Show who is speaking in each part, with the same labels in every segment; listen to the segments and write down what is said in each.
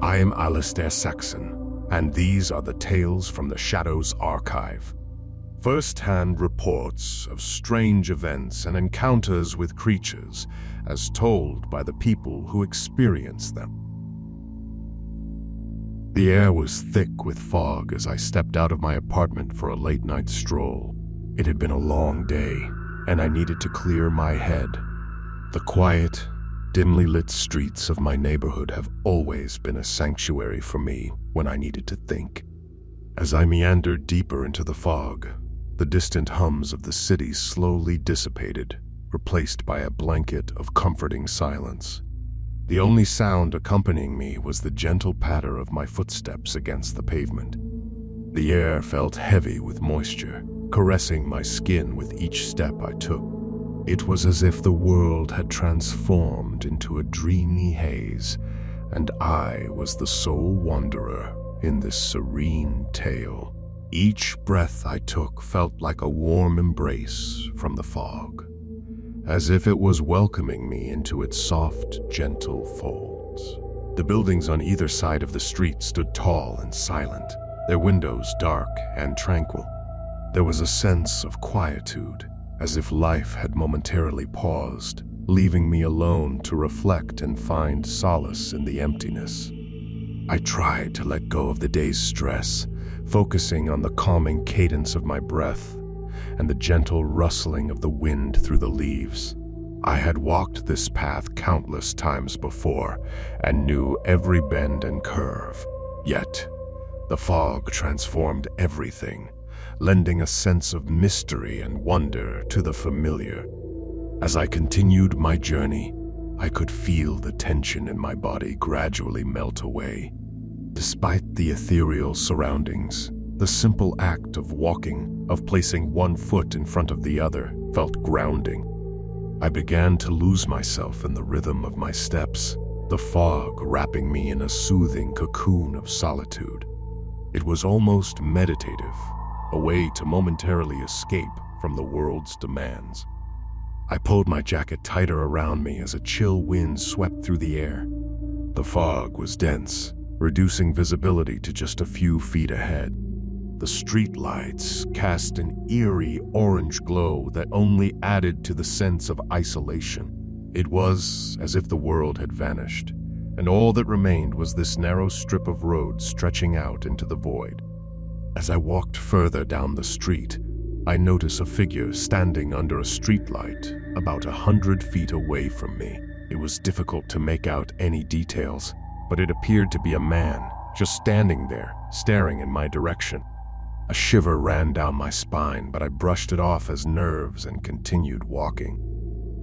Speaker 1: I am Alistair Saxon, and these are the Tales from the Shadows Archive. First-hand reports of strange events and encounters with creatures as told by the people who experience them. The air was thick with fog as I stepped out of my apartment for a late-night stroll. It had been a long day, and I needed to clear my head. The quiet, dimly lit streets of my neighborhood have always been a sanctuary for me when I needed to think. As I meandered deeper into the fog, the distant hums of the city slowly dissipated, replaced by a blanket of comforting silence. The only sound accompanying me was the gentle patter of my footsteps against the pavement. The air felt heavy with moisture, caressing my skin with each step I took. It was as if the world had transformed into a dreamy haze, and I was the sole wanderer in this serene tale. Each breath I took felt like a warm embrace from the fog, as if it was welcoming me into its soft, gentle folds. The buildings on either side of the street stood tall and silent, their windows dark and tranquil. There was a sense of quietude, as if life had momentarily paused, leaving me alone to reflect and find solace in the emptiness. I tried to let go of the day's stress, focusing on the calming cadence of my breath and the gentle rustling of the wind through the leaves. I had walked this path countless times before and knew every bend and curve. Yet, the fog transformed everything, lending a sense of mystery and wonder to the familiar. As I continued my journey, I could feel the tension in my body gradually melt away. Despite the ethereal surroundings, the simple act of walking, of placing one foot in front of the other, felt grounding. I began to lose myself in the rhythm of my steps, the fog wrapping me in a soothing cocoon of solitude. It was almost meditative, a way to momentarily escape from the world's demands. I pulled my jacket tighter around me as a chill wind swept through the air. The fog was dense, reducing visibility to just a few feet ahead. The streetlights cast an eerie orange glow that only added to the sense of isolation. It was as if the world had vanished, and all that remained was this narrow strip of road stretching out into the void. As I walked further down the street, I noticed a figure standing under a streetlight about 100 feet away from me. It was difficult to make out any details, but it appeared to be a man, just standing there, staring in my direction. A shiver ran down my spine, but I brushed it off as nerves and continued walking.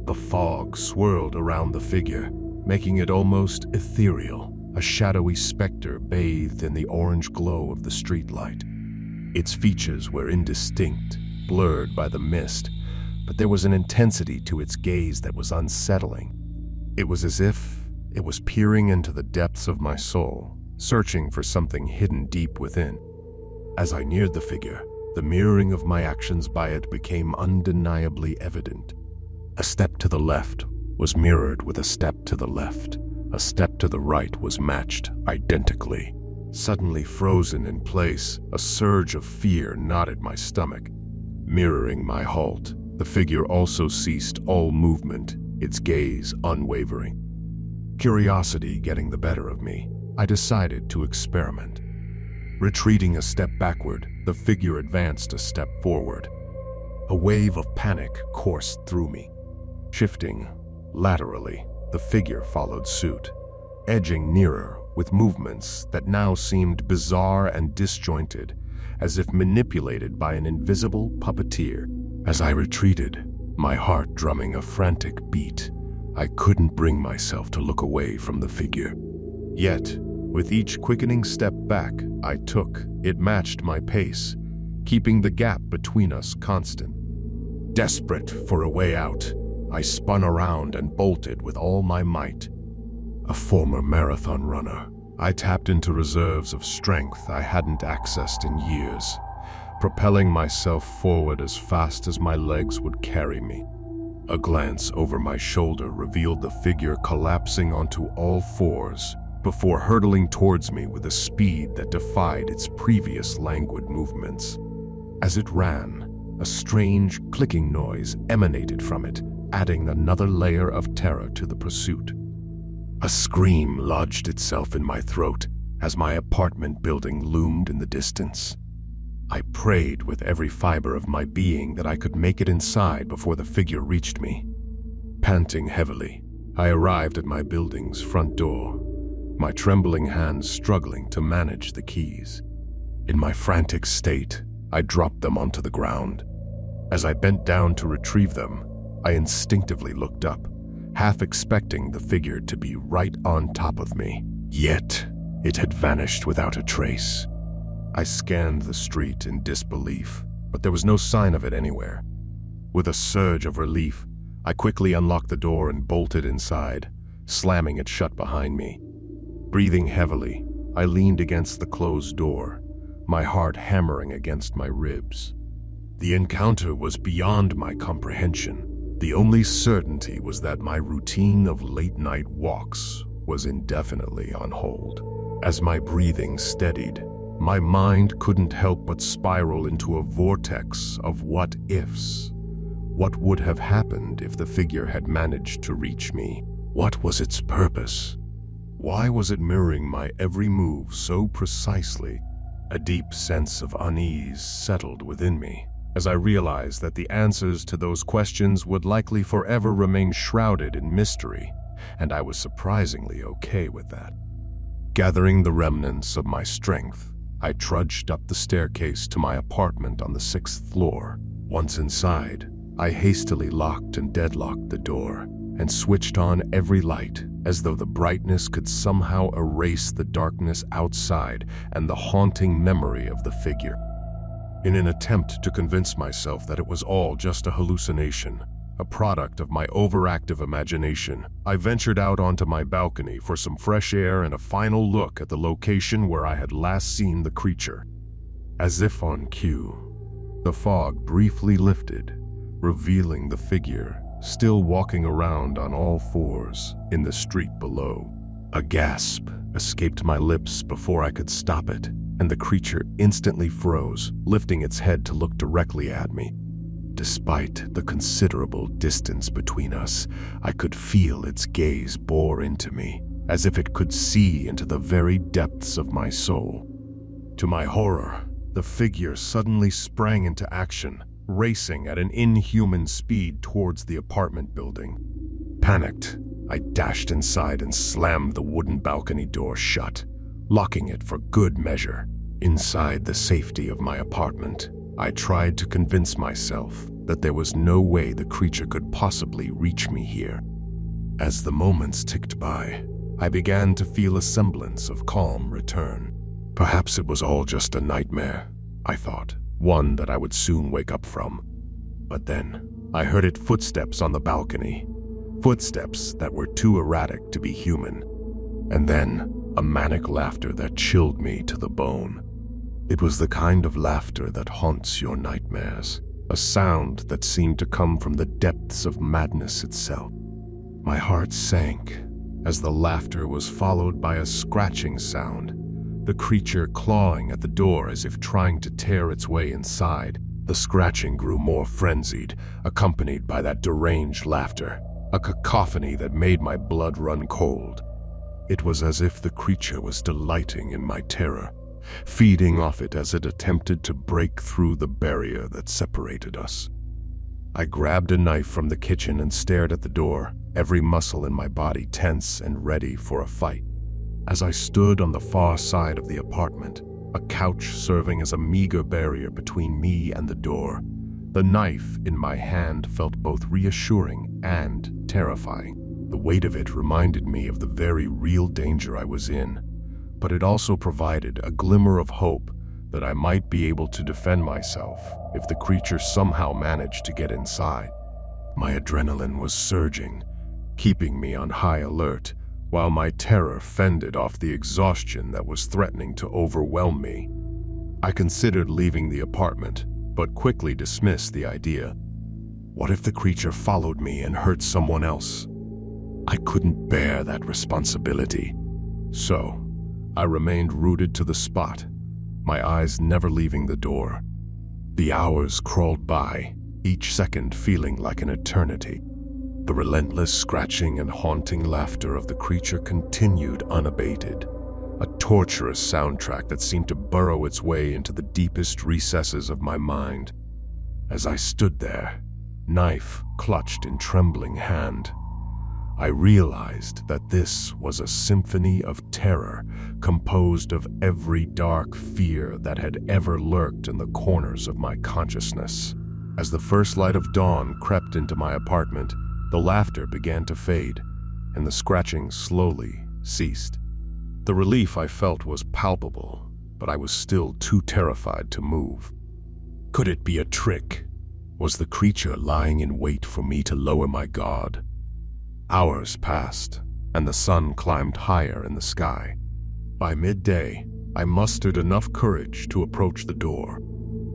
Speaker 1: The fog swirled around the figure, making it almost ethereal, a shadowy specter bathed in the orange glow of the streetlight. Its features were indistinct, blurred by the mist, but there was an intensity to its gaze that was unsettling. It was as if it was peering into the depths of my soul, searching for something hidden deep within. As I neared the figure, the mirroring of my actions by it became undeniably evident. A step to the left was mirrored with a step to the left. A step to the right was matched identically. Suddenly frozen in place, a surge of fear knotted my stomach. Mirroring my halt, the figure also ceased all movement, its gaze unwavering. Curiosity getting the better of me, I decided to experiment. Retreating a step backward, the figure advanced a step forward. A wave of panic coursed through me. Shifting laterally, the figure followed suit, edging nearer with movements that now seemed bizarre and disjointed, as if manipulated by an invisible puppeteer. As I retreated, my heart drumming a frantic beat, I couldn't bring myself to look away from the figure. Yet, with each quickening step back I took, it matched my pace, keeping the gap between us constant. Desperate for a way out, I spun around and bolted with all my might. A former marathon runner, I tapped into reserves of strength I hadn't accessed in years, propelling myself forward as fast as my legs would carry me. A glance over my shoulder revealed the figure collapsing onto all fours, before hurtling towards me with a speed that defied its previous languid movements. As it ran, a strange clicking noise emanated from it, adding another layer of terror to the pursuit. A scream lodged itself in my throat as my apartment building loomed in the distance. I prayed with every fiber of my being that I could make it inside before the figure reached me. Panting heavily, I arrived at my building's front door, my trembling hands struggling to manage the keys. In my frantic state, I dropped them onto the ground. As I bent down to retrieve them, I instinctively looked up, half expecting the figure to be right on top of me. Yet, it had vanished without a trace. I scanned the street in disbelief, but there was no sign of it anywhere. With a surge of relief, I quickly unlocked the door and bolted inside, slamming it shut behind me. Breathing heavily, I leaned against the closed door, my heart hammering against my ribs. The encounter was beyond my comprehension. The only certainty was that my routine of late-night walks was indefinitely on hold. As my breathing steadied, my mind couldn't help but spiral into a vortex of what-ifs. What would have happened if the figure had managed to reach me? What was its purpose? Why was it mirroring my every move so precisely? A deep sense of unease settled within me as I realized that the answers to those questions would likely forever remain shrouded in mystery, and I was surprisingly okay with that. Gathering the remnants of my strength, I trudged up the staircase to my apartment on the 6th floor. Once inside, I hastily locked and deadlocked the door and switched on every light as though the brightness could somehow erase the darkness outside and the haunting memory of the figure. In an attempt to convince myself that it was all just a hallucination, a product of my overactive imagination, I ventured out onto my balcony for some fresh air and a final look at the location where I had last seen the creature. As if on cue, the fog briefly lifted, revealing the figure still walking around on all fours in the street below. A gasp escaped my lips before I could stop it, and the creature instantly froze, lifting its head to look directly at me. Despite the considerable distance between us, I could feel its gaze bore into me, as if it could see into the very depths of my soul. To my horror, the figure suddenly sprang into action, racing at an inhuman speed towards the apartment building. Panicked, I dashed inside and slammed the wooden balcony door shut, locking it for good measure. Inside the safety of my apartment, I tried to convince myself that there was no way the creature could possibly reach me here. As the moments ticked by, I began to feel a semblance of calm return. Perhaps it was all just a nightmare, I thought, one that I would soon wake up from. But then, I heard its footsteps on the balcony, footsteps that were too erratic to be human. And then, a manic laughter that chilled me to the bone. It was the kind of laughter that haunts your nightmares, a sound that seemed to come from the depths of madness itself. My heart sank as the laughter was followed by a scratching sound, the creature clawing at the door as if trying to tear its way inside. The scratching grew more frenzied, accompanied by that deranged laughter, a cacophony that made my blood run cold. It was as if the creature was delighting in my terror, feeding off it as it attempted to break through the barrier that separated us. I grabbed a knife from the kitchen and stared at the door, every muscle in my body tense and ready for a fight. As I stood on the far side of the apartment, a couch serving as a meager barrier between me and the door, the knife in my hand felt both reassuring and terrifying. The weight of it reminded me of the very real danger I was in, but it also provided a glimmer of hope that I might be able to defend myself if the creature somehow managed to get inside. My adrenaline was surging, keeping me on high alert, while my terror fended off the exhaustion that was threatening to overwhelm me. I considered leaving the apartment, but quickly dismissed the idea. What if the creature followed me and hurt someone else? I couldn't bear that responsibility. So, I remained rooted to the spot, my eyes never leaving the door. The hours crawled by, each second feeling like an eternity. The relentless scratching and haunting laughter of the creature continued unabated, a torturous soundtrack that seemed to burrow its way into the deepest recesses of my mind. As I stood there, knife clutched in trembling hand, I realized that this was a symphony of terror composed of every dark fear that had ever lurked in the corners of my consciousness. As the first light of dawn crept into my apartment, the laughter began to fade, and the scratching slowly ceased. The relief I felt was palpable, but I was still too terrified to move. Could it be a trick? Was the creature lying in wait for me to lower my guard? Hours passed, and the sun climbed higher in the sky. By midday, I mustered enough courage to approach the door.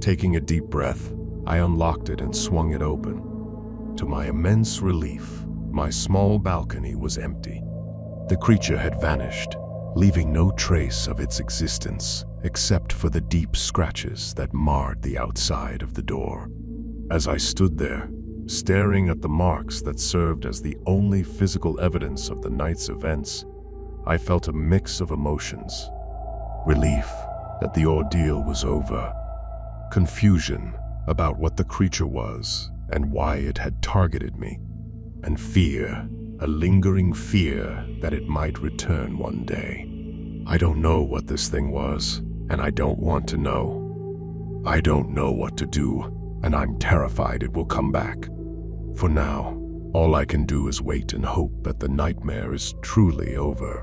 Speaker 1: Taking a deep breath, I unlocked it and swung it open. To my immense relief, my small balcony was empty. The creature had vanished, leaving no trace of its existence except for the deep scratches that marred the outside of the door. As I stood there, staring at the marks that served as the only physical evidence of the night's events, I felt a mix of emotions. Relief that the ordeal was over, confusion about what the creature was and why it had targeted me, and fear, a lingering fear that it might return one day. I don't know what this thing was, and I don't want to know. I don't know what to do, and I'm terrified it will come back. For now, all I can do is wait and hope that the nightmare is truly over.